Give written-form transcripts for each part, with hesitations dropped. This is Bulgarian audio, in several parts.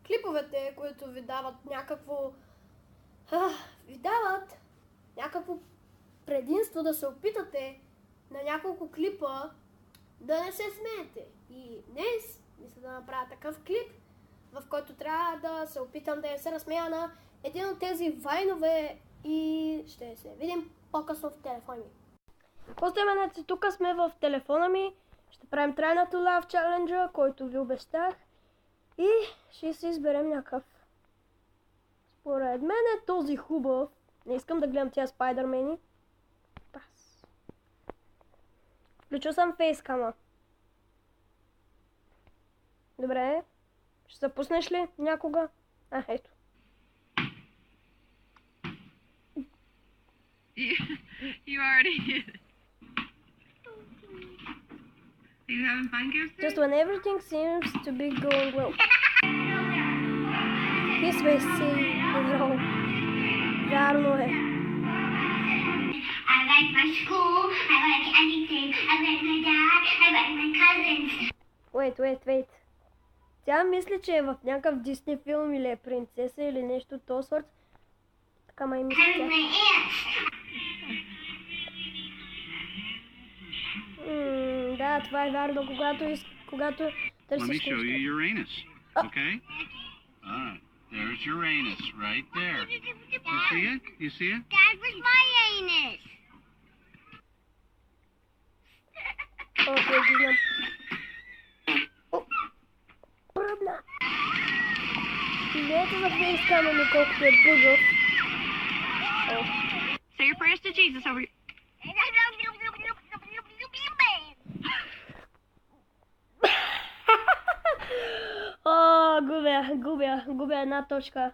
клиповете, които ви дават някакво предимство да се опитате на няколко клипа да не се смеете. И днес мисля да направя такъв клип, в който трябва да се опитам да се разсмея на един от тези вайнове и ще се видим по-късно в телефона ми. Поздравейте, тук сме в телефона ми. Ще правим Try Not to Laugh Challenge, който ви обещах. И ще си изберем някакъв. Според мен е този хубав. Не искам да гледам тия спайдърмени. Пас. Включил съм фейскама. Добре. Ще запуснеш ли някога? Ето. You already did. Are you having fun, Kirsten? Just when everything seems to be going well. His way see is wrong. Вярно е. I like my school, I like anything, I like my dad, I like my cousins. Wait. Тя мисли, че е в някакъв Дисни филм или е принцеса или нещо от този сорт. Така май мисли I тя. like my aunts. Да, това е вярно, когато Let търсиш me show you нещо. Uranus. Okay? Alright. There's Uranus right there. You see it? You see it? Dad, where's my anus? Окей, ги знам. Пръбна. Идеята за фейскама ми колкото е бъгъв. Say your prayers to Jesus over. Губя една точка.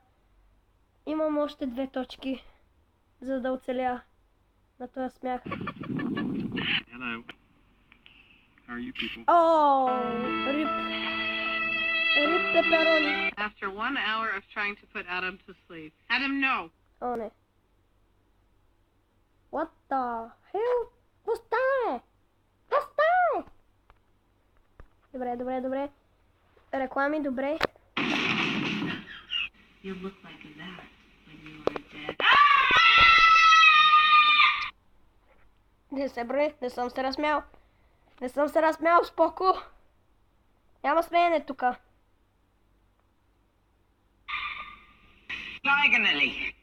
Имам още 2 точки, за да оцеля на този смях. Hello. How are you people? Рип пеперони. After 1 hour of trying to put Adam to sleep. Adam, no. О, не. What the hell? Какво стане? Добре. Реклами, добре. You look like that when you are dead. Не се брои, не съм се разсмял, споко. Няма смеене тука. Diagonally.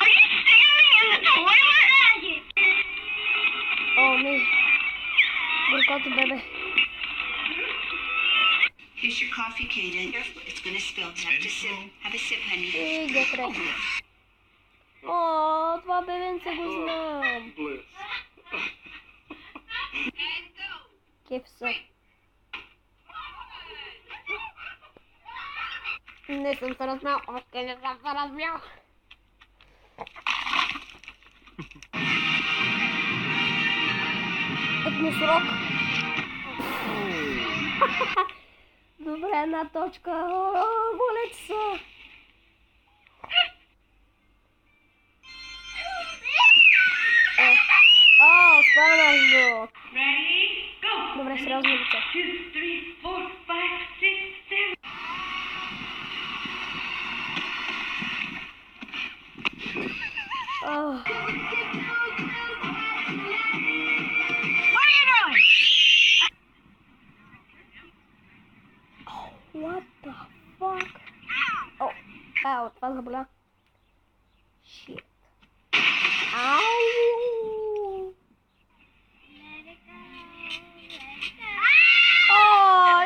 Are you sticking me in the toilet? О, ми. Горкото бебе. Here's your coffee, Kaden. It's gonna spill. Have a sip, honey. И гетре. О, това бебенце го знам. Кефса. Не съм се размял, още не съм се размял. Етносрок. Добре, една точка. Болете са. Спанах го. Добре, сериозно лице. 2, 3, 4, 5, 6, 7. What are you doing? What the fuck? Ау, това заболя. Shit. Ау!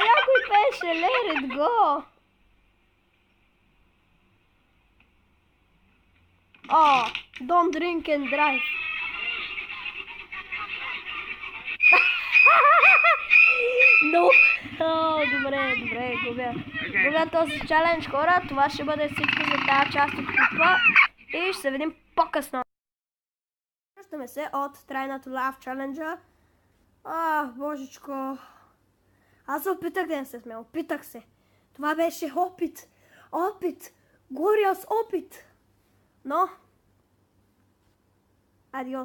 Някой пеше, let it go. Don't drink and drive. No. Добре, губя този чалендж, хора. Това ще бъде всичко за тази част от клипа и ще се видим по-късно. Връщаме се от Try Not to Laugh Challenge. Божечко. Аз се опитах да не се смея. Опитах се. Това беше опит. Гориас опит. Но. Адиос.